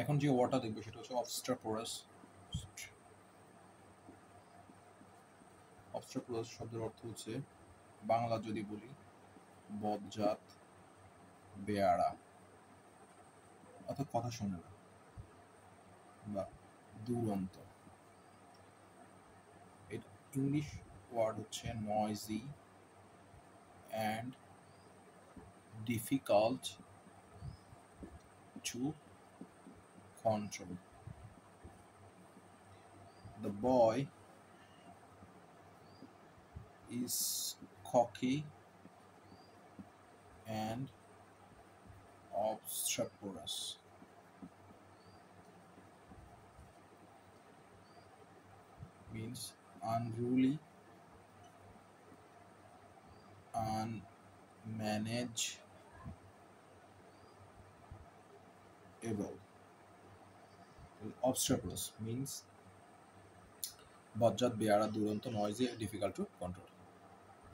এখন যে ওয়ার্ডটা দেখবো সেটা হচ্ছে অবস্ট্রাপোরাস। অবস্ট্রাপোরাস শব্দের অর্থ হচ্ছে, বাংলা যদি বলি, বজ্জাত বেয়াড়া, অর্থাৎ কথা শোনে না বা দুরন্ত। এর ইংলিশ ওয়ার্ড হচ্ছে noisy and difficult to control. The boy is cocky and obstreperous. Means unruly, unmanageable. Obstreperous means বজ্জাত বেয়াড়া দুরন্ত, নয়েজি, ডিফিকাল্ট টু কন্ট্রোল।